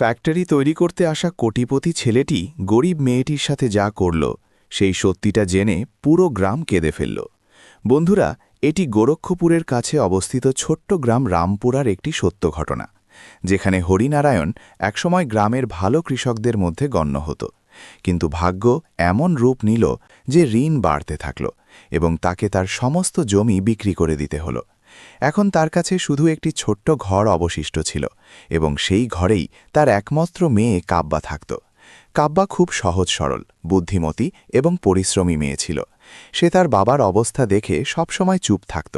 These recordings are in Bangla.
ফ্যাক্টরি তৈরি করতে আসা কোটিপতি ছেলেটি গরিব মেয়েটির সাথে যা করল সেই সত্যিটা জেনে পুরো গ্রাম কেঁদে ফেলল। বন্ধুরা, এটি গোরক্ষপুরের কাছে অবস্থিত ছোট্ট গ্রাম রামপুরার একটি সত্য ঘটনা, যেখানে হরিনারায়ণ একসময় গ্রামের ভালো কৃষকদের মধ্যে গণ্য হতো। কিন্তু ভাগ্য এমন রূপ নিল যে ঋণ বাড়তে থাকল এবং তাকে তার সমস্ত জমি বিক্রি করে দিতে হলো। এখন তার কাছে শুধু একটি ছোট্ট ঘর অবশিষ্ট ছিল এবং সেই ঘরেই তার একমাত্র মেয়ে কাব্যা থাকত। কাব্যা খুব সহজ সরল, বুদ্ধিমতী এবং পরিশ্রমী মেয়ে ছিল। সে তার বাবার অবস্থা দেখে সবসময় চুপ থাকত।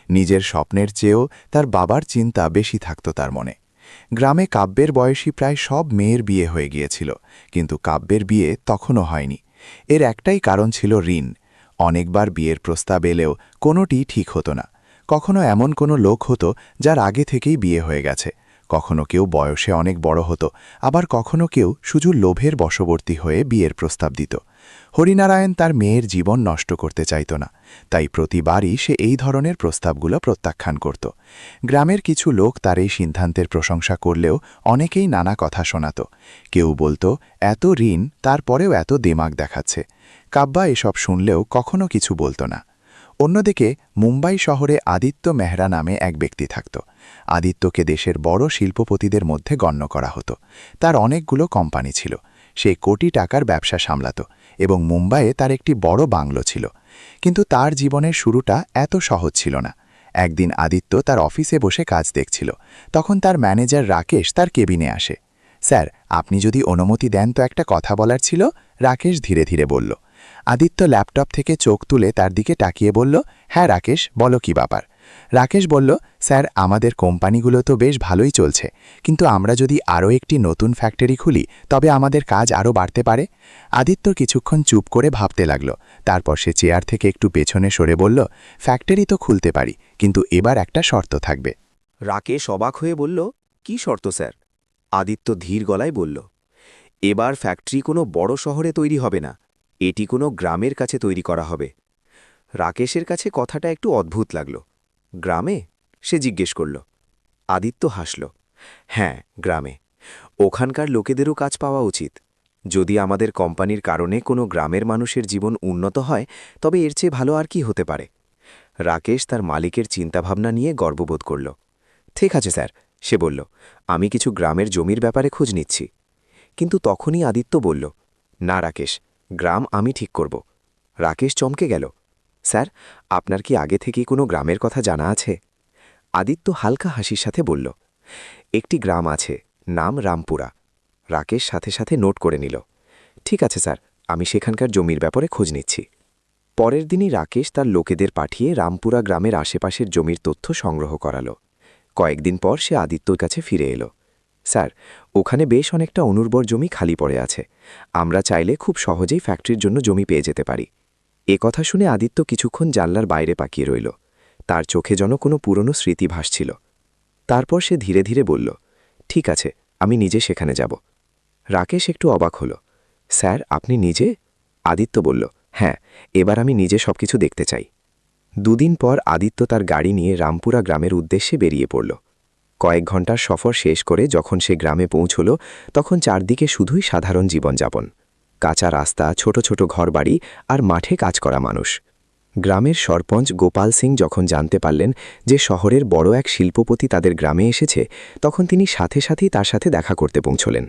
নিজের স্বপ্নের চেয়েও তার বাবার চিন্তা বেশি থাকত তার মনে। গ্রামে কাব্যের বয়সী প্রায় সব মেয়ের বিয়ে হয়ে গিয়েছিল, কিন্তু কাব্যের বিয়ে তখনও হয়নি। এর একটাই কারণ ছিল ঋণ। অনেকবার বিয়ের প্রস্তাব এলেও কোনোটি ঠিক হতো না। কখনো এমন কোনো লোক হতো যার আগে থেকেই বিয়ে হয়ে গেছে, কখনো কেউ বয়সে অনেক বড় হতো, আবার কখনো কেউ শুধু লোভের বশবর্তী হয়ে বিয়ের প্রস্তাব দিত। হরিনারায়ণ তার মেয়ের জীবন নষ্ট করতে চাইত না, তাই প্রতিবারই সে এই ধরনের প্রস্তাবগুলো প্রত্যাখ্যান করত। গ্রামের কিছু লোক তার এই সিদ্ধান্তের প্রশংসা করলেও অনেকেই নানা কথা শোনাত। কেউ বলতো, এত ঋণ তারপরেও এত দেমাগ দেখাচ্ছে। কাব্যা এসব শুনলেও কখনো কিছু বলতো না। অন্যদিকে মুম্বাই শহরে আদিত্য মেহরা নামে এক ব্যক্তি থাকত। আদিত্যকে দেশের বড় শিল্পপতিদের মধ্যে গণ্য করা হতো। তার অনেকগুলো কোম্পানি ছিল। সে কোটি টাকার ব্যবসা সামলাত এবং মুম্বাইয়ে তার একটি বড় বাংলো ছিল। কিন্তু তার জীবনের শুরুটা এত সহজ ছিল না। একদিন আদিত্য তার অফিসে বসে কাজ দেখছিল। তখন তার ম্যানেজার রাকেশ তার কেবিনে আসে। স্যার, আপনি যদি অনুমতি দেন তো একটা কথা বলার ছিল, রাকেশ ধীরে ধীরে বলল। আদিত্য ল্যাপটপ থেকে চোখ তুলে তার দিকে তাকিয়ে বলল, হ্যাঁ রাকেশ, বলো কি ব্যাপার। রাকেশ বলল, স্যার, আমাদের কোম্পানিগুলো তো বেশ ভালোই চলছে, কিন্তু আমরা যদি আরও একটি নতুন ফ্যাক্টরি খুলি তবে আমাদের কাজ আরও বাড়তে পারে। আদিত্য কিছুক্ষণ চুপ করে ভাবতে লাগল। তারপর সে চেয়ার থেকে একটু পেছনে সরে বলল, ফ্যাক্টরি তো খুলতে পারি, কিন্তু এবার একটা শর্ত থাকবে। রাকেশ অবাক হয়ে বলল, কি শর্ত স্যার? আদিত্য ধীর গলায় বলল, এবার ফ্যাক্টরি কোনো বড় শহরে তৈরি হবে না, এটি কোনো গ্রামের কাছে তৈরি করা হবে। রাকেশের কাছে কথাটা একটু অদ্ভুত লাগল। গ্রামে? সে জিজ্ঞেস করল। আদিত্য হাসল। হ্যাঁ, গ্রামে। ওখানকার লোকেদেরও কাজ পাওয়া উচিত। যদি আমাদের কোম্পানির কারণে কোনো গ্রামের মানুষের জীবন উন্নত হয় তবে এর চেয়ে ভালো আর কি হতে পারে। রাকেশ তার মালিকের চিন্তাভাবনা নিয়ে গর্ববোধ করল। ঠিক আছে স্যার, সে বলল, আমি কিছু গ্রামের জমির ব্যাপারে খোঁজ নিচ্ছি। কিন্তু তখনই আদিত্য বলল, না রাকেশ, গ্রাম আমি ঠিক করব। রাকেশ চমকে গেল। স্যার, আপনার কি আগে থেকেই কোনো গ্রামের কথা জানা আছে? আদিত্য হালকা হাসির সাথে বলল, একটি গ্রাম আছে, নাম রামপুরা। রাকেশ সাথে সাথে নোট করে নিল। ঠিক আছে স্যার, আমি সেখানকার জমির ব্যাপারে খোঁজ নিচ্ছি। পরের দিনই রাকেশ তার লোকেদের পাঠিয়ে রামপুরা গ্রামের আশেপাশের জমির তথ্য সংগ্রহ করালো। কয়েকদিন পর সে আদিত্যর কাছে ফিরে এলো। স্যার, ওখানে বেশ অনেকটা অনুর্বর জমি খালি পড়ে আছে। আমরা চাইলে খুব সহজেই ফ্যাক্টরির জন্য জমি পেয়ে যেতে পারি। এ কথা শুনে আদিত্য কিছুক্ষণ জানলার বাইরে পাকিয়ে রইল। তার চোখে যেন কোনো পুরনো স্মৃতি ভাসছিল। তারপর সে ধীরে ধীরে বলল, ঠিক আছে, আমি নিজে সেখানে যাব। রাকেশ একটু অবাক হল। স্যার, আপনি নিজে? আদিত্য বলল, হ্যাঁ, এবার আমি নিজে সবকিছু দেখতে চাই। দুদিন পর আদিত্য তার গাড়ি নিয়ে রামপুরা গ্রামের উদ্দেশ্যে বেরিয়ে পড়ল। কয়েক ঘন্টার সফর শেষ করে যখন সে গ্রামে পৌঁছল তখন চারদিকে শুধুই সাধারণ জীবনযাপন। কাঁচা রাস্তা, ছোট ছোট ঘরবাড়ি আর মাঠে কাজ করা মানুষ। গ্রামের সরপঞ্চ গোপাল সিং যখন জানতে পারলেন যে শহরের বড় এক শিল্পপতি তাদের গ্রামে এসেছে, তখন তিনি সাথে সাথেই তার সাথে দেখা করতে পৌঁছলেন।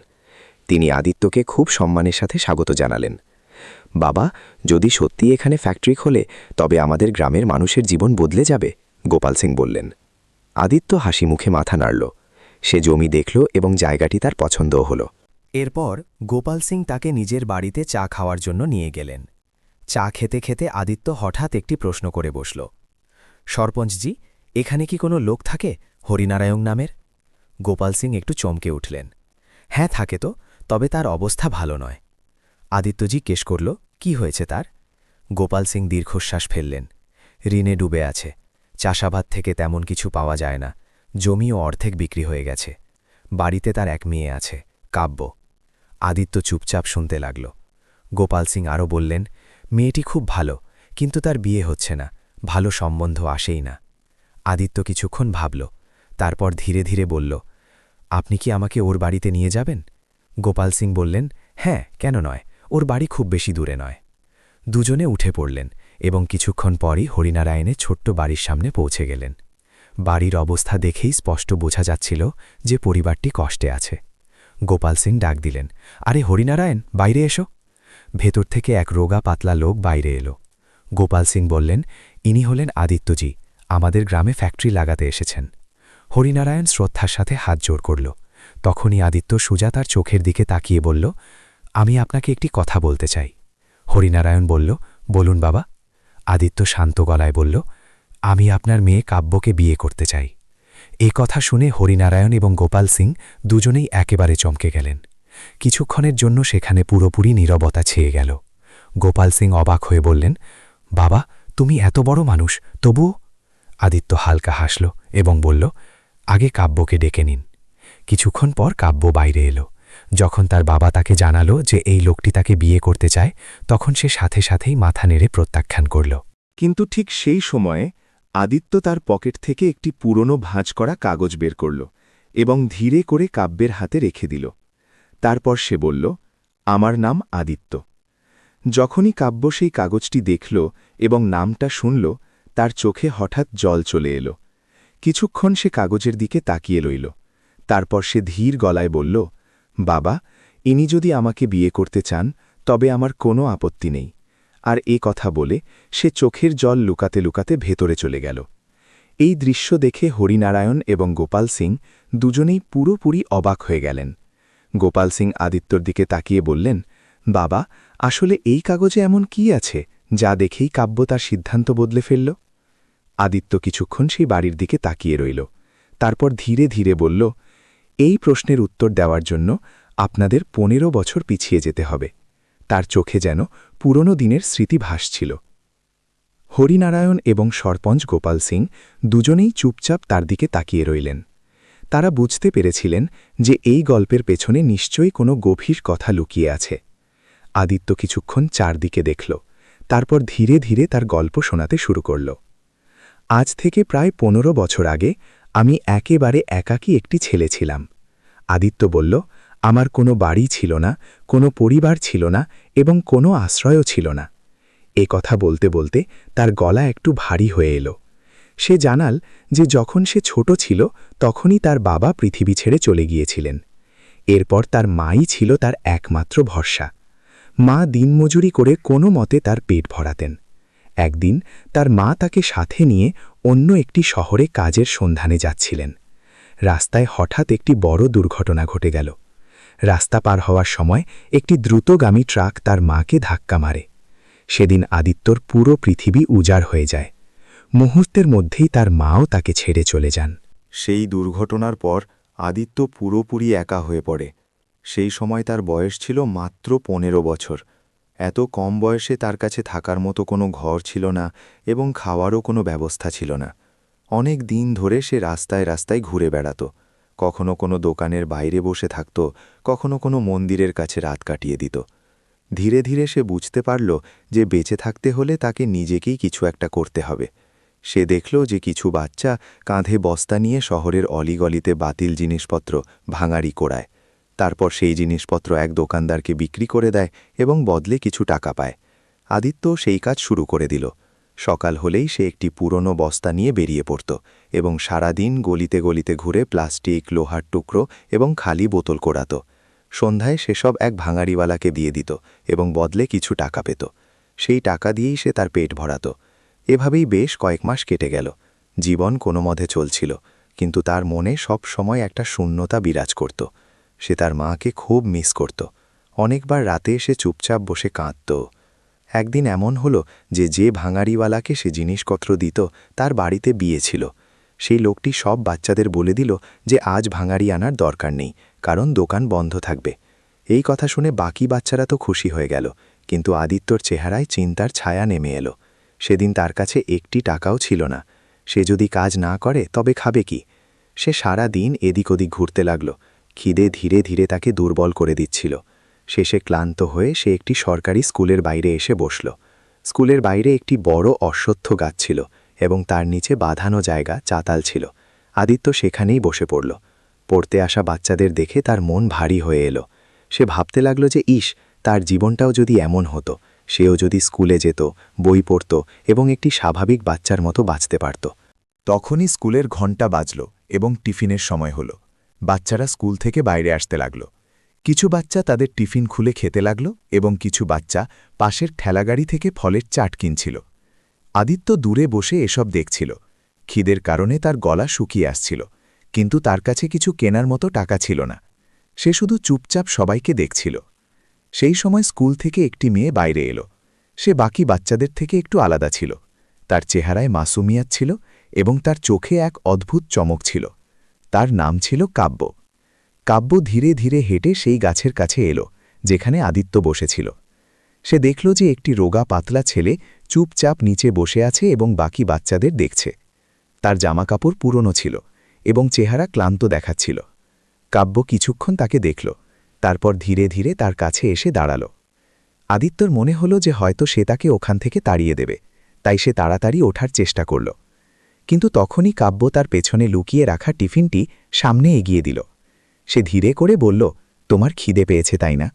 তিনি আদিত্যকে খুব সম্মানের সাথে স্বাগত জানালেন। বাবা, যদি সত্যি এখানে ফ্যাক্টরি খোলে তবে আমাদের গ্রামের মানুষের জীবন বদলে যাবে, গোপাল সিং বললেন। আদিত্য হাসি মুখে মাথা নাড়ল। সে জমি দেখল এবং জায়গাটি তার পছন্দও হল। এরপর গোপাল সিং তাকে নিজের বাড়িতে চা খাওয়ার জন্য নিয়ে গেলেন। চা খেতে খেতে আদিত্য হঠাৎ একটি প্রশ্ন করে বসল। সরপঞ্চজি, এখানে কি কোনো লোক থাকে হরিনারায়ণ নামের? গোপাল সিং একটু চমকে উঠলেন। হ্যাঁ থাকে তো, তবে তার অবস্থা ভালো নয়। আদিত্য জিজ্ঞেস করল, কি হয়েছে তার? গোপাল সিং দীর্ঘশ্বাস ফেললেন। ঋণে ডুবে আছে, চাষাবাদ থেকে তেমন কিছু পাওয়া যায় না, জমিও অর্ধেক বিক্রি হয়ে গেছে। বাড়িতে তার এক মেয়ে আছে, কাব্য। আদিত্য চুপচাপ শুনতে লাগল। গোপাল সিং আরও বললেন, মেয়েটি খুব ভালো, কিন্তু তার বিয়ে হচ্ছে না, ভালো সম্বন্ধ আসেই না। আদিত্য কিছুক্ষণ ভাবল, তারপর ধীরে ধীরে বলল, আপনি কি আমাকে ওর বাড়িতে নিয়ে যাবেন? গোপাল সিং বললেন, হ্যাঁ, কেন নয়, ওর বাড়ি খুব বেশি দূরে নয়। দুজনে উঠে পড়লেন এবং কিছুক্ষণ পরই হরিনারায়ণের ছোট্ট বাড়ির সামনে পৌঁছে গেলেন। বাড়ির অবস্থা দেখেই স্পষ্ট বোঝা যাচ্ছিল যে পরিবারটি কষ্টে আছে। গোপাল সিং ডাক দিলেন, আরে হরিনারায়ণ, বাইরে এসো। ভেতর থেকে এক রোগা পাতলা লোক বাইরে এলো। গোপাল সিং বললেন, ইনি হলেন আদিত্যজি, আমাদের গ্রামে ফ্যাক্টরি লাগাতে এসেছেন। হরিনারায়ণ শ্রদ্ধার সাথে হাত জোড় করল। তখনই আদিত্য সুজা তার চোখের দিকে তাকিয়ে বলল, আমি আপনাকে একটি কথা বলতে চাই। হরিনারায়ণ বলল, বলুন বাবা। আদিত্য শান্ত গলায় বলল, আমি আপনার মেয়ে কাব্যকে বিয়ে করতে চাই। এ কথা শুনে হরিনারায়ণ এবং গোপাল সিং দুজনেই একেবারে চমকে গেলেন। কিছুক্ষণের জন্য সেখানে পুরোপুরি নীরবতা ছেয়ে গেল। গোপাল সিং অবাক হয়ে বললেন, বাবা, তুমি এত বড় মানুষ, তবুও? আদিত্য হালকা হাসল এবং বলল, আগে কাব্যকে ডেকে নিন। কিছুক্ষণ পর কাব্য বাইরে এলো। যখন তার বাবা তাকে জানালো যে এই লোকটি তাকে বিয়ে করতে চায়, তখন সে সাথে সাথেই মাথা নেড়ে প্রত্যাখ্যান করল। কিন্তু ঠিক সেই সময়ে আদিত্য তার পকেট থেকে একটি পুরনো ভাঁজ করা কাগজ বের করল এবং ধীরে করে কাব্যের হাতে রেখে দিল। তারপর সে বলল, আমার নাম আদিত্য। যখনই কাব্য সেই কাগজটি দেখল এবং নামটা শুনল, তার চোখে হঠাৎ জল চলে এলো। কিছুক্ষণ সে কাগজের দিকে তাকিয়ে রইল। তারপর সে ধীর গলায় বলল, বাবা, ইনি যদি আমাকে বিয়ে করতে চান তবে আমার কোনো আপত্তি নেই। আর এ কথা বলে সে চোখের জল লুকাতে লুকাতে ভেতরে চলে গেল। এই দৃশ্য দেখে হরিনারায়ণ এবং গোপাল সিং দুজনেই পুরোপুরি অবাক হয়ে গেলেন। গোপাল সিং আদিত্যর দিকে তাকিয়ে বললেন, বাবা, আসলে এই কাগজে এমন কি আছে যা দেখেই কাব্য তার সিদ্ধান্ত বদলে ফেলল? আদিত্য কিছুক্ষণ সেই বাড়ির দিকে তাকিয়ে রইল। তারপর ধীরে ধীরে বলল, এই প্রশ্নের উত্তর দেওয়ার জন্য আপনাদের 15 বছর পিছিয়ে যেতে হবে। তার চোখে যেন পুরনো দিনের স্মৃতি ভাসছিল। হরিনারায়ণ এবং সরপঞ্চ গোপাল সিং দুজনেই চুপচাপ তার দিকে তাকিয়ে রইলেন। তারা বুঝতে পেরেছিলেন যে এই গল্পের পেছনে নিশ্চয়ই কোনো গভীর কথা লুকিয়ে আছে। আদিত্য কিছুক্ষণ চারদিকে দেখল, তারপর ধীরে ধীরে তার গল্প শোনাতে শুরু করল। আজ থেকে প্রায় 15 বছর আগে আমি একেবারে একাকী একটি ছেলে ছিলাম। আদিত্য বলল, আমার কোনো বাড়ি ছিল না, কোনো পরিবার ছিল না এবং কোনো আশ্রয়ও ছিল না। এ কথা বলতে বলতে তার গলা একটু ভারী হয়ে এলো। সে জানাল যে যখন সে ছোট ছিল তখনই তার বাবা পৃথিবী ছেড়ে চলে গিয়েছিলেন। এরপর তার মাই ছিল তার একমাত্র ভরসা। মা দিনমজুরি করে কোনো মতে তার পেট ভরাতেন। একদিন তার মা তাকে সাথে নিয়ে অন্য একটি শহরে কাজের সন্ধানে যাচ্ছিলেন। রাস্তায় হঠাৎ একটি বড় দুর্ঘটনা ঘটে গেল। রাস্তা পার হওয়ার সময় একটি দ্রুতগামী ট্রাক তার মাকে ধাক্কা মারে। সেদিন আদিত্যর পুরো পৃথিবী উজাড় হয়ে যায়। মুহূর্তের মধ্যেই তার মাও তাকে ছেড়ে চলে যান। সেই দুর্ঘটনার পর আদিত্য পুরোপুরি একা হয়ে পড়ে। সেই সময় তার বয়স ছিল মাত্র 15 বছর। এত কম বয়সে তার কাছে থাকার মতো কোনো ঘর ছিল না এবং খাওয়ারও কোনো ব্যবস্থা ছিল না। অনেক দিন ধরে সে রাস্তায় রাস্তায় ঘুরে বেড়াত। কখনো কোনো দোকানের বাইরে বসে থাকত, কখনো কোনো মন্দিরের কাছে রাত কাটিয়ে দিত। ধীরে ধীরে সে বুঝতে পারল যে বেঁচে থাকতে হলে তাকে নিজেকেই কিছু একটা করতে হবে। সে দেখল যে কিছু বাচ্চা কাঁধে বস্তা নিয়ে শহরের অলিগলিতে বাতিল জিনিসপত্র ভাঙাড়ি কোড়ায়। তারপর সেই জিনিসপত্র এক দোকানদারকে বিক্রি করে দেয় এবং বদলে কিছু টাকা পায়। আদিত্য সেই কাজ শুরু করে দিল। সকাল হলেই সে একটি পুরনো বস্তা নিয়ে বেরিয়ে পড়ত এবং সারাদিন গলিতে গলিতে ঘুরে প্লাস্টিক, লোহার টুকরো এবং খালি বোতল কোড়াত। সন্ধ্যায় সেসব এক ভাঙাড়িওয়ালাকে দিয়ে দিত এবং বদলে কিছু টাকা পেত। সেই টাকা দিয়েই সে তার পেট ভরাত। এভাবেই বেশ কয়েক মাস কেটে গেল। জীবন কোনো মতে চলছিল, কিন্তু তার মনে সব সময় একটা শূন্যতা বিরাজ করত। সে তার মাকে খুব মিস করত। অনেকবার রাতে এসে চুপচাপ বসে কাঁদত। একদিন এমন হলো যে ভাঙাড়িওয়ালাকে সে জিনিসপত্র দিত তার বাড়িতে বিয়ে ছিল। সেই লোকটি সব বাচ্চাদের বলে দিল যে আজ ভাঙাড়ি আনার দরকার নেই, কারণ দোকান বন্ধ থাকবে। এই কথা শুনে বাকি বাচ্চারা তো খুশি হয়ে গেল, কিন্তু আদিত্যর চেহারায় চিন্তার ছায়া নেমে এলো। সেদিন তার কাছে একটি টাকাও ছিল না। সে যদি কাজ না করে তবে খাবে কি? সে সারা দিন এদিক ওদিক ঘুরতে লাগল। খিদে ধীরে ধীরে তাকে দুর্বল করে দিচ্ছিল। শেষে ক্লান্ত হয়ে সে একটি সরকারি স্কুলের বাইরে এসে বসল। স্কুলের বাইরে একটি বড় অশ্বত্থ গাছ ছিল এবং তার নিচে বাঁধানো জায়গা চাতাল ছিল। আদিত্য সেখানেই বসে পড়ল। পড়তে আসা বাচ্চাদের দেখে তার মন ভারী হয়ে এলো। সে ভাবতে লাগলো যে তার জীবনটাও যদি এমন হতো, সেও যদি স্কুলে যেত, বই পড়ত এবং একটি স্বাভাবিক বাচ্চার মতো বাঁচতে পারত। তখনই স্কুলের ঘণ্টা বাজল এবং টিফিনের সময় হল। বাচ্চারা স্কুল থেকে বাইরে আসতে লাগল। কিছু বাচ্চা তাদের টিফিন খুলে খেতে লাগল এবং কিছু বাচ্চা পাশের ঠেলাগাড়ি থেকে ফলের চাট কিনছিল। আদিত্য দূরে বসে এসব দেখছিল। খিদের কারণে তার গলা শুকিয়ে আসছিল, কিন্তু তার কাছে কিছু কেনার মতো টাকা ছিল না। সে শুধু চুপচাপ সবাইকে দেখছিল। সেই সময় স্কুল থেকে একটি মেয়ে বাইরে এলো। সে বাকি বাচ্চাদের থেকে একটু আলাদা ছিল। তার চেহারায় মাসুমিয়াত ছিল এবং তার চোখে এক অদ্ভুত চমক ছিল। তার নাম ছিল কাব্য। কাব্য ধীরে ধীরে হেঁটে সেই গাছের কাছে এলো যেখানে আদিত্য বসেছিল। সে দেখল যে একটি রোগা পাতলা ছেলে চুপচাপ নিচে বসে আছে এবং বাকি বাচ্চাদের দেখছে। তার জামাকাপড় পুরনো ছিল এবং চেহারা ক্লান্ত দেখাচ্ছিল। কাব্য কিছুক্ষণ তাকে দেখল, তারপর ধীরে ধীরে তার কাছে এসে দাঁড়াল। আদিত্যর মনে হল যে হয়তো সে তাকে ওখান থেকে তাড়িয়ে দেবে, তাই সে তাড়াতাড়ি ওঠার চেষ্টা করল। কিন্তু তখনই কাব্য তার পেছনে লুকিয়ে রাখা টিফিনটি সামনে এগিয়ে দিল। সে ধীরে করে বলল, তোমার খিদে পেয়েছে তাই না?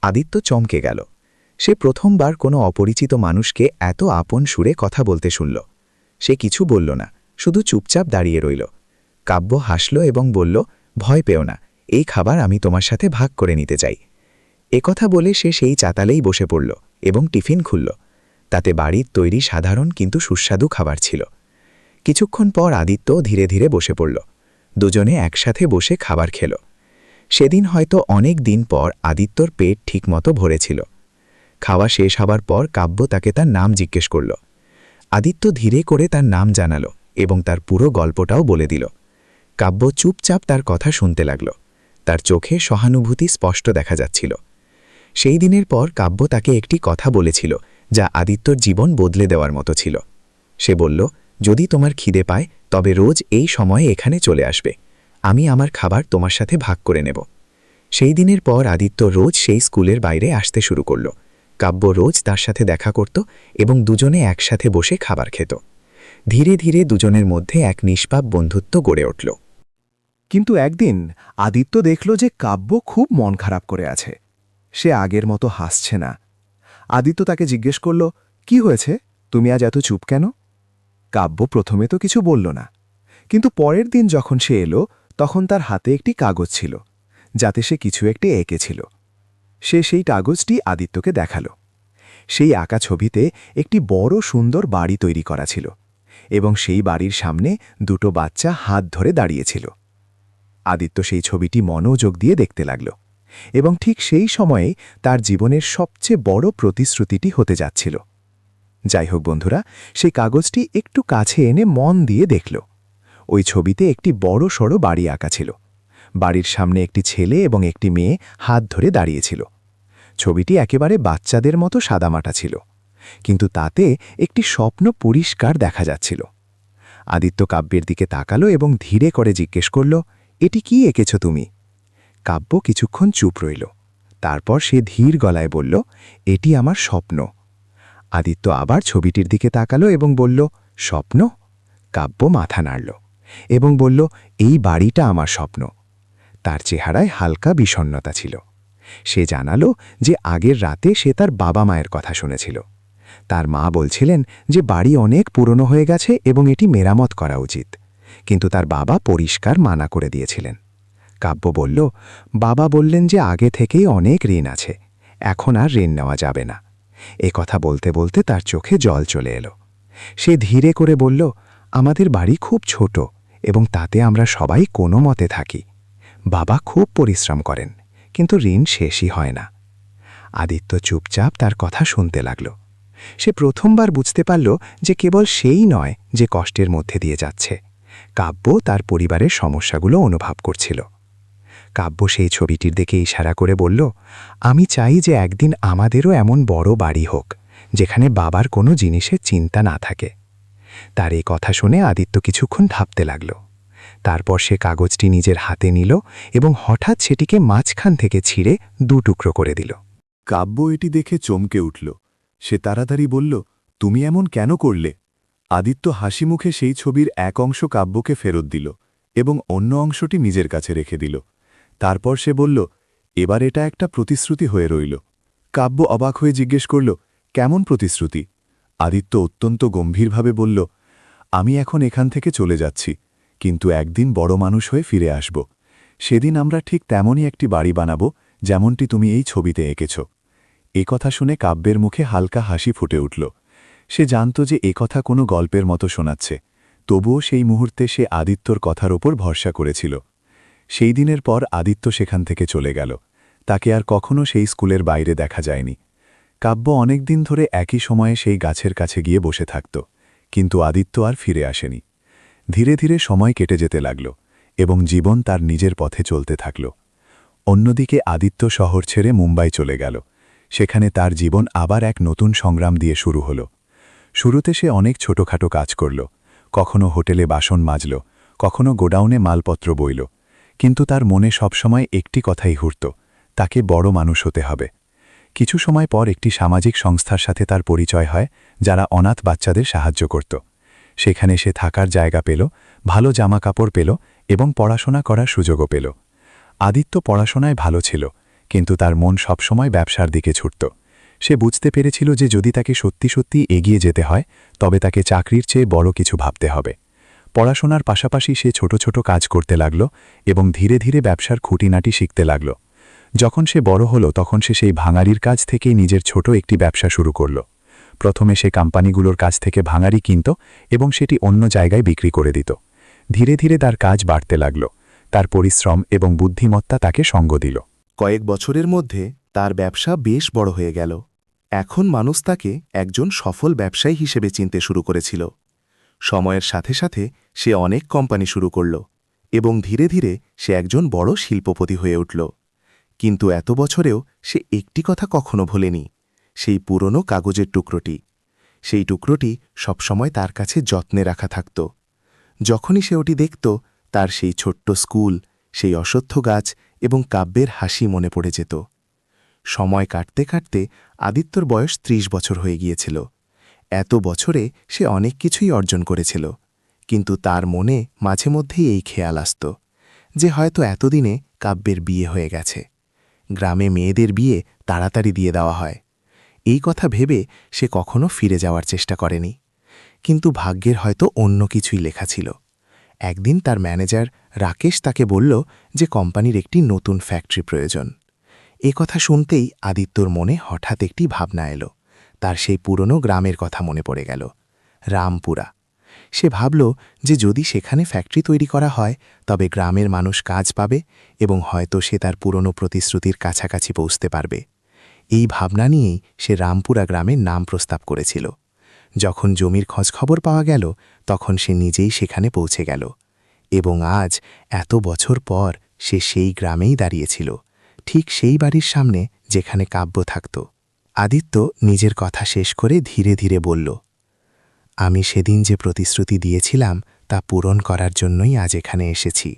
আদিত্য চমকে গেল। সে প্রথমবার কোনো অপরিচিত মানুষকে এত আপন সুরে কথা বলতে শুনল। সে কিছু বলল না, শুধু চুপচাপ দাঁড়িয়ে রইল। কাব্য হাসল এবং বলল, ভয় পেও না, এই খাবার আমি তোমার সাথে ভাগ করে নিতে চাই। একথা বলে সে সেই চাতালেই বসে পড়ল এবং টিফিন খুলল। তাতে বাড়ির তৈরি সাধারণ কিন্তু সুস্বাদু খাবার ছিল। কিছুক্ষণ পর আদিত্য ধীরে ধীরে বসে পড়ল। দুজনে একসাথে বসে খাবার খেল। সেদিন হয়তো অনেক দিন পর আদিত্যর পেট ঠিকমতো ভরেছিল। খাওয়া শেষ হবার পর কাব্য তাকে তার নাম জিজ্ঞেস করল। আদিত্য ধীরে করে তার নাম জানালো এবং তার পুরো গল্পটাও বলে দিল। কাব্য চুপচাপ তার কথা শুনতে লাগল। তার চোখে সহানুভূতি স্পষ্ট দেখা যাচ্ছিল। সেই দিনের পর কাব্য তাকে একটি কথা বলেছিল যা আদিত্যর জীবন বদলে দেওয়ার মতো ছিল। সে বলল, যদি তোমার খিদে পায় তবে রোজ এই সময়ে এখানে চলে আসবে। আমি আমার খাবার তোমার সাথে ভাগ করে নেব। সেই দিনের পর আদিত্য রোজ সেই স্কুলের বাইরে আসতে শুরু করল। কাব্য রোজ তার সাথে দেখা করত এবং দুজনে একসাথে বসে খাবার খেত। ধীরে ধীরে দুজনের মধ্যে এক নিষ্পাপ বন্ধুত্ব গড়ে উঠল। কিন্তু একদিন আদিত্য দেখল যে কাব্য খুব মন খারাপ করে আছে। সে আগের মতো হাসছে না। আদিত্য তাকে জিজ্ঞেস করল, কি হয়েছে, তুমি আজ এত চুপ কেন? কাব্য প্রথমে তো কিছু বলল না, কিন্তু পরের দিন যখন সে এলো তখন তার হাতে একটি কাগজ ছিল যাতে সে কিছু একটি এঁকেছিল। সে সেই কাগজটি আদিত্যকে দেখাল। সেই আঁকা ছবিতে একটি বড় সুন্দর বাড়ি তৈরি করা ছিল এবং সেই বাড়ির সামনে দুটো বাচ্চা হাত ধরে দাঁড়িয়েছিল। আদিত্য সেই ছবিটি মনোযোগ দিয়ে দেখতে লাগল এবং ঠিক সেই সময়ে তার জীবনের সবচেয়ে বড় প্রতিশ্রুতিটি হতে যাচ্ছিল। যাই হোক বন্ধুরা, সেই কাগজটি একটু কাছে এনে মন দিয়ে দেখল। ওই ছবিতে একটি বড় সড়ো বাড়ি আঁকা ছিল। বাড়ির সামনে একটি ছেলে এবং একটি মেয়ে হাত ধরে দাঁড়িয়েছিল। ছবিটি একেবারে বাচ্চাদের মতো সাদামাটা ছিল, কিন্তু তাতে একটি স্বপ্ন পরিষ্কার দেখা যাচ্ছিল। আদিত্য কাব্যের দিকে তাকালো এবং ধীরে করে জিজ্ঞেস করল, এটি কি এঁকেছ তুমি? কাব্য কিছুক্ষণ চুপ রইল। তারপর সে ধীর গলায় বলল, এটি আমার স্বপ্ন। আদিত্য আবার ছবিটির দিকে তাকালো এবং বলল, স্বপ্ন? কাব্য মাথা নাড়ল এবং বলল, এই বাড়িটা আমার স্বপ্ন। তার চেহারায় হালকা বিষণ্ণতা ছিল। সে জানালো যে আগের রাতে সে তার বাবা মায়ের কথা শুনেছিল। তার মা বলছিলেন যে বাড়ি অনেক পুরনো হয়ে গেছে এবং এটি মেরামত করা উচিত, কিন্তু তার বাবা পরিষ্কার মানা করে দিয়েছিলেন। কাব্য বলল, বাবা বললেন যে আগে থেকেই অনেক ঋণ আছে, এখন আর ঋণ নেওয়া যাবে না। কথা বলতে বলতে তার চোখে জল চলে এলো। সে ধীরে করে বলল, আমাদের বাড়ি খুব ছোট এবং তাতে আমরা সবাই কোনো মতে থাকি। বাবা খুব পরিশ্রম করেন, কিন্তু ঋণ শেষই হয় না। আদিত্য চুপচাপ তার কথা শুনতে লাগল। সে প্রথমবার বুঝতে পারল যে কেবল সেই নয় যে কষ্টের মধ্যে দিয়ে যাচ্ছে, কাব্য তার পরিবারের সমস্যাগুলো অনুভব করছিল। কাব্য সেই ছবিটির দিকে ইশারা করে বলল, আমি চাই যে একদিন আমাদেরও এমন বড় বাড়ি হোক যেখানে বাবার কোনো জিনিসের চিন্তা না থাকে। তার এই কথা শুনে আদিত্য কিছুক্ষণ ভাবতে লাগল। তারপর সে কাগজটি নিজের হাতে নিল এবং হঠাৎ সেটিকে মাঝখান থেকে ছিঁড়ে দুটুকরো করে দিল। কাব্য এটি দেখে চমকে উঠল। সে তাড়াতাড়ি বলল, তুমি এমন কেন করলে? আদিত্য হাসি মুখে সেই ছবির এক অংশ কাব্যকে ফেরত দিল এবং অন্য অংশটি নিজের কাছে রেখে দিল। তারপর সে বলল, এবার এটা একটা প্রতিশ্রুতি হয়ে রইল। কাব্য অবাক হয়ে জিজ্ঞেস করল, কেমন প্রতিশ্রুতি? আদিত্য অত্যন্ত গম্ভীরভাবে বলল, আমি এখন এখান থেকে চলে যাচ্ছি, কিন্তু একদিন বড় মানুষ হয়ে ফিরে আসব। সেদিন আমরা ঠিক তেমনই একটি বাড়ি বানাব যেমনটি তুমি এই ছবিতে এঁকেছ। এ কথা শুনে কাব্যের মুখে হালকা হাসি ফুটে উঠল। সে জানত যে এ কথা কোনো গল্পের মতো শোনাচ্ছে, তবুও সেই মুহূর্তে সে আদিত্যর কথার ওপর ভরসা করেছিল। সেই দিনের পর আদিত্য সেখান থেকে চলে গেল। তাকে আর কখনো সেই স্কুলের বাইরে দেখা যায়নি। কাব্য অনেক দিন ধরে একই সময়ে সেই গাছের কাছে গিয়ে বসে থাকত, কিন্তু আদিত্য আর ফিরে আসেনি। ধীরে ধীরে সময় কেটে যেতে লাগল এবং জীবন তার নিজের পথে চলতে থাকল। অন্যদিকে আদিত্য শহর ছেড়ে মুম্বাই চলে গেল। সেখানে তার জীবন আবার এক নতুন সংগ্রাম দিয়ে শুরু হল। শুরুতে সে অনেক ছোটখাটো কাজ করল, কখনো হোটেলে বাসন মাজল, কখনো গোডাউনে মালপত্র বইল, কিন্তু তার মনে সবসময় একটি কথাই ঘুরত, তাকে বড় মানুষ হতে হবে। কিছু সময় পর একটি সামাজিক সংস্থার সাথে তার পরিচয় হয়, যারা অনাথ বাচ্চাদের সাহায্য করত। সেখানে সে থাকার জায়গা পেল, ভালো জামাকাপড় পেল এবং পড়াশোনা করার সুযোগও পেল। আদিত্য পড়াশোনায় ভালো ছিল, কিন্তু তার মন সবসময় ব্যবসার দিকে ছুটত। সে বুঝতে পেরেছিল যে যদি তাকে সত্যি সত্যি এগিয়ে যেতে হয়, তবে তাকে চাকরির চেয়ে বড় কিছু ভাবতে হবে। পড়াশোনার পাশাপাশি সে ছোট ছোট কাজ করতে লাগল এবং ধীরে ধীরে ব্যবসার খুঁটিনাটি শিখতে লাগল। যখন সে বড় হল তখন সে সেই ভাঙারির কাজ থেকেই নিজের ছোট একটি ব্যবসা শুরু করল। প্রথমে সে কোম্পানিগুলোর কাছ থেকে ভাঙারি কিনত এবং সেটি অন্য জায়গায় বিক্রি করে দিত। ধীরে ধীরে তার কাজ বাড়তে লাগল। তার পরিশ্রম এবং বুদ্ধিমত্তা তাকে সঙ্গ দিল। কয়েক বছরের মধ্যে তার ব্যবসা বেশ বড় হয়ে গেল। এখন মানুষ তাকে একজন সফল ব্যবসায়ী হিসেবে চিনতে শুরু করেছিল। সময়ের সাথে সাথে সে অনেক কোম্পানি শুরু করল এবং ধীরে ধীরে সে একজন বড় শিল্পপতি হয়ে উঠল। কিন্তু এত বছরেও সে একটি কথা কখনো ভোলেনি, সেই পুরনো কাগজের টুকরোটি। সেই টুকরোটি সবসময় তার কাছে যত্নে রাখা থাকত। যখনই সে ওটি দেখত, তার সেই ছোট্ট স্কুল, সেই অশ্বত্থ গাছ এবং কাব্যের হাসি মনে পড়ে যেত। সময় কাটতে কাটতে আদিত্যর বয়স ৩০ বছর হয়ে গিয়েছিল। এত বছরে সে অনেক কিছুই অর্জন করেছিল, কিন্তু তার মনে মাঝে মধ্যেই এই খেয়াল আসত যে হয়তো এতদিনে কাব্যের বিয়ে হয়ে গেছে। গ্রামে মেয়েদের বিয়ে তাড়াতাড়ি দিয়ে দেওয়া হয়, এই কথা ভেবে সে কখনো ফিরে যাওয়ার চেষ্টা করেনি। কিন্তু ভাগ্যের হয়তো অন্য কিছুই লেখা ছিল। একদিন তার ম্যানেজার রাকেশ তাকে বলল যে কোম্পানির একটি নতুন ফ্যাক্টরি প্রয়োজন। এ কথা শুনতেই আদিত্যর মনে হঠাৎ একটি ভাবনা এলো। তার সেই পুরনো গ্রামের কথা মনে পড়ে গেল, রামপুরা। সে ভাবল যে যদি সেখানে ফ্যাক্টরি তৈরি করা হয় তবে গ্রামের মানুষ কাজ পাবে এবং হয়তো সে তার পুরনো প্রতিশ্রুতির কাছাকাছি পৌঁছতে পারবে। এই ভাবনা নিয়েই সে রামপুরা গ্রামের নাম প্রস্তাব করেছিল। যখন জমির খোঁজখবর পাওয়া গেল তখন সে নিজেই সেখানে পৌঁছে গেল এবং আজ এত বছর পর সে সেই গ্রামেই দাঁড়িয়েছিল, ঠিক সেই বাড়ির সামনে যেখানে কাব্য থাকত। আদিত্য নিজের কথা শেষ করে ধীরে ধীরে বলল, আমি সেদিন যে প্রতিশ্রুতি দিয়েছিলাম তা পূরণ করার জন্যই আজ এখানে এসেছি।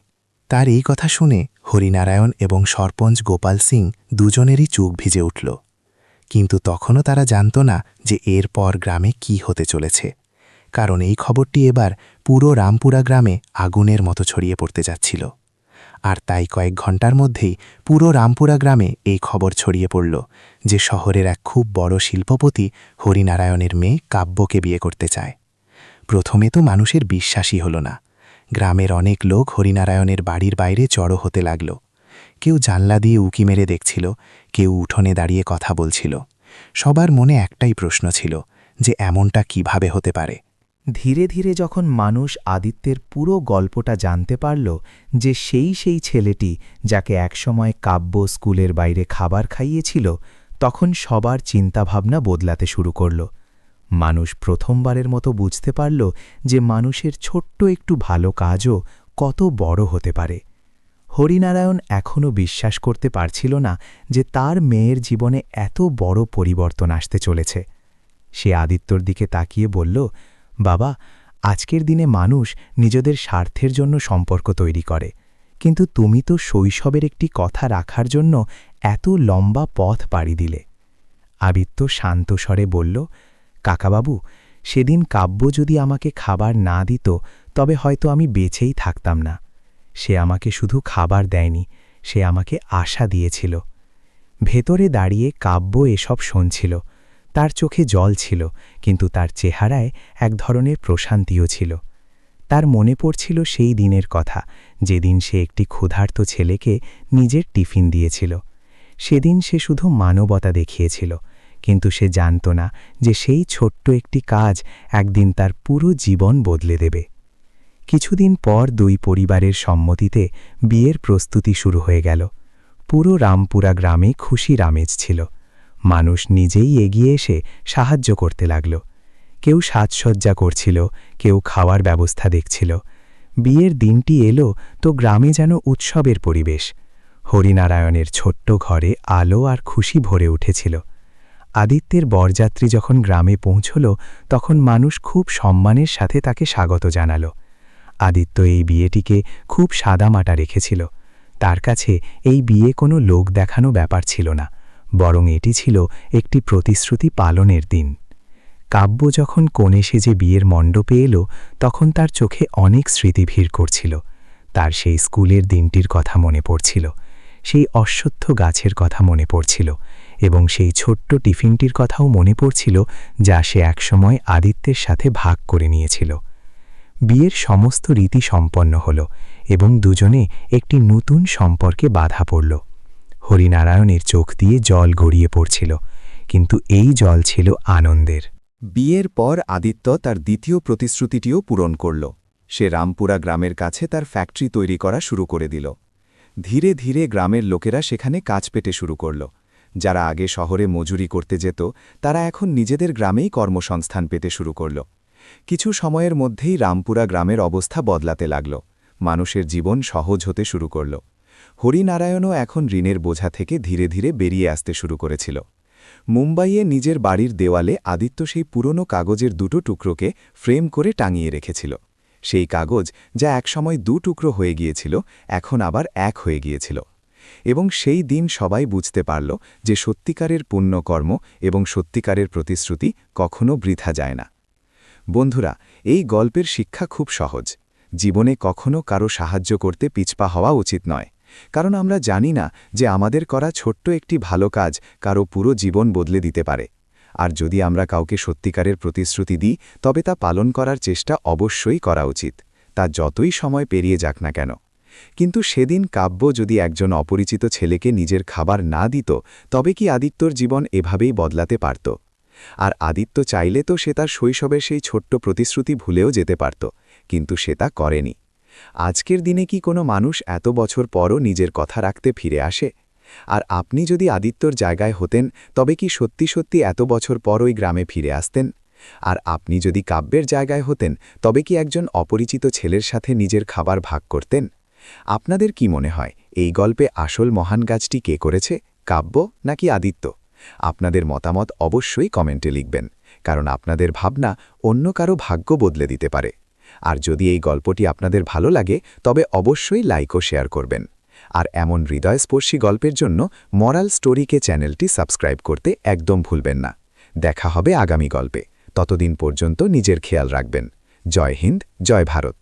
তার এই কথা শুনে হরিনারায়ণ এবং সরপঞ্চ গোপাল সিং দুজনেরই চোখ ভিজে উঠল। কিন্তু তখনও তারা জানত না যে এরপর গ্রামে কি হতে চলেছে, কারণ এই খবরটি এবার পুরো রামপুরা গ্রামে আগুনের মতো ছড়িয়ে পড়তে যাচ্ছিল। আর তাই কয়েক ঘন্টার মধ্যেই পুরো রামপুরা গ্রামে এই খবর ছড়িয়ে পড়ল যে শহরের এক খুব বড় শিল্পপতি হরিনারায়ণের মেয়ে কাব্যকে বিয়ে করতে চায়। প্রথমে তো মানুষের বিশ্বাসই হল না। গ্রামের অনেক লোক হরিনারায়ণের বাড়ির বাইরে জড়ো হতে লাগল। কেউ জানলা দিয়ে উকি মেরে দেখছিল, কেউ উঠোনে দাঁড়িয়ে কথা বলছিল। সবার মনে একটাই প্রশ্ন ছিল যে এমনটা কিভাবে হতে পারে। ধীরে ধীরে যখন মানুষ আদিত্যের পুরো গল্পটা জানতে পারল যে সেই ছেলেটি যাকে একসময় কাব্য স্কুলের বাইরে খাবার খাইয়েছিল, তখন সবার চিন্তাভাবনা বদলাতে শুরু করল। মানুষ প্রথমবারের মতো বুঝতে পারল যে মানুষের ছোট্ট একটু ভালো কাজও কত বড় হতে পারে। হরিনারায়ণ এখনও বিশ্বাস করতে পারছিল না যে তার মেয়ের জীবনে এত বড় পরিবর্তন আসতে চলেছে। সে আদিত্যর দিকে তাকিয়ে বলল, বাবা, আজকের দিনে মানুষ নিজেদের স্বার্থের জন্য সম্পর্ক তৈরি করে, কিন্তু তুমি তো শৈশবের একটি কথা রাখার জন্য এত লম্বা পথ পাড়ি দিলে। আদিত্য শান্ত স্বরে বলল, কাকাবাবু, সেদিন কাব্য যদি আমাকে খাবার না দিত তবে হয়তো আমি বেঁচেই থাকতাম না, সে আমাকে শুধু খাবার দেয়নি, সে আমাকে আশা দিয়েছিল। ভেতরে দাঁড়িয়ে কাব্য এসব শুনছিল। তার চোখে জল ছিল, কিন্তু তার চেহারায় এক ধরনের প্রশান্তিও ছিল। তার মনে পড়ছিল সেই দিনের কথা, যেদিন সে একটি ক্ষুধার্ত ছেলেকে নিজের টিফিন দিয়েছিল। সেদিন সে শুধু মানবতা দেখিয়েছিল, কিন্তু সে জানত না যে সেই ছোট্ট একটি কাজ একদিন তার পুরো জীবন বদলে দেবে। কিছুদিন পর দুই পরিবারের সম্মতিতে বিয়ের প্রস্তুতি শুরু হয়ে গেল। পুরো রামপুরা গ্রামে খুশির আমেজ ছিল। মানুষ নিজেই এগিয়ে এসে সাহায্য করতে লাগল। কেউ সাজসজ্জা করছিল, কেউ খাওয়ার ব্যবস্থা দেখছিল। বিয়ের দিনটি এলো তো গ্রামে যেন উৎসবের পরিবেশ। হরিনারায়ণের ছোট্ট ঘরে আলো আর খুশি ভরে উঠেছিল। আদিত্যের বরযাত্রী যখন গ্রামে পৌঁছল, তখন মানুষ খুব সম্মানের সাথে তাকে স্বাগত জানাল। আদিত্য এই বিয়েটিকে খুব সাদামাটা রেখেছিল। তার কাছে এই বিয়ে কোনো লোক দেখানো ব্যাপার ছিল না, বরং এটি ছিল একটি প্রতিশ্রুতি পালনের দিন। কাব্য যখন কনে সেজে বিয়ের মণ্ডপে এলো, তখন তার চোখে অনেক স্মৃতি ভিড় করছিল। তার সেই স্কুলের দিনটির কথা মনে পড়ছিল, সেই অশ্বত্থ গাছের কথা মনে পড়ছিল, এবং সেই ছোট্ট টিফিনটির কথাও মনে পড়ছিল যা সে একসময় আদিত্যের সাথে ভাগ করে নিয়েছিল। বিয়ের সমস্ত রীতি সম্পন্ন হল এবং দুজনে একটি নতুন সম্পর্কে বাধা পড়ল। হরিনারায়ণের চোখ দিয়ে জল গড়িয়ে পড়ছিল, কিন্তু এই জল ছিল আনন্দের। বিয়ের পর আদিত্য তার দ্বিতীয় প্রতিশ্রুতিটিও পূরণ করল। সে রামপুরা গ্রামের কাছে তার ফ্যাক্টরি তৈরি করা শুরু করে দিল। ধীরে ধীরে গ্রামের লোকেরা সেখানে কাজ পেতে শুরু করল। যারা আগে শহরে মজুরি করতে যেত, তারা এখন নিজেদের গ্রামেই কর্মসংস্থান পেতে শুরু করল। কিছু সময়ের মধ্যেই রামপুরা গ্রামের অবস্থা বদলাতে লাগল। মানুষের জীবন সহজ হতে শুরু করল। হরিনারায়ণও এখন ঋণের বোঝা থেকে ধীরে ধীরে বেরিয়ে আসতে শুরু করেছিল। মুম্বাইয়ে নিজের বাড়ির দেওয়ালে আদিত্য সেই পুরনো কাগজের দুটো টুকরোকে ফ্রেম করে টাঙিয়ে রেখেছিল। সেই কাগজ যা একসময় টুকরো হয়ে গিয়েছিল, এখন আবার এক হয়ে গিয়েছিল। এবং সেই দিন সবাই বুঝতে পারল যে সত্যিকারের পুণ্যকর্ম এবং সত্যিকারের প্রতিশ্রুতি কখনো বৃথা যায় না। বন্ধুরা, এই গল্পের শিক্ষা খুব সহজ। জীবনে কখনো কারো সাহায্য করতে পিছপা হওয়া উচিত নয়, কারণ আমরা জানি না যে আমাদের করা ছোট্ট একটি ভালো কাজ কারো পুরো জীবন বদলে দিতে পারে। আর যদি আমরা কাউকে সত্যিকারের প্রতিশ্রুতি দিই, তবে তা পালন করার চেষ্টা অবশ্যই করা উচিত, তা যতই সময় পেরিয়ে যাক না কেন। কিন্তু সেদিন কাব্য যদি একজন অপরিচিত ছেলেকে নিজের খাবার না দিত, তবে কি আদিত্যর জীবন এভাবেই বদলাতে পারত? আর আদিত্য চাইলে তো সে তার শৈশবের সেই ছোট্ট প্রতিশ্রুতি ভুলেও যেতে পারত, কিন্তু সে তা করেনি। আজকের দিনে কি কোনো মানুষ এত বছর পরও নিজের কথা রাখতে ফিরে আসে? আর আপনি যদি আদিত্যর জায়গায় হতেন, তবে কি সত্যি সত্যি এত বছর পর ওই গ্রামে ফিরে আসতেন? আর আপনি যদি কাব্যের জায়গায় হতেন, তবে কি একজন অপরিচিত ছেলের সাথে নিজের খাবার ভাগ করতেন? আপনাদের কি মনে হয়, এই গল্পে আসল মহান কাজটি কে করেছে, কাব্য নাকি আদিত্য? আপনাদের মতামত অবশ্যই কমেন্টে লিখবেন, কারণ আপনাদের ভাবনা অন্য কারো ভাগ্য বদলে দিতে পারে। আর যদি এই গল্পটি আপনাদের ভালো লাগে, তবে অবশ্যই লাইক ও শেয়ার করবেন। আর এমন হৃদয়স্পর্শী গল্পের জন্য মরাল স্টোরিকে চ্যানেলটি সাবস্ক্রাইব করতে একদম ভুলবেন না। দেখা হবে আগামী গল্পে। ততদিন পর্যন্ত নিজের খেয়াল রাখবেন। জয় হিন্দ, জয় ভারত।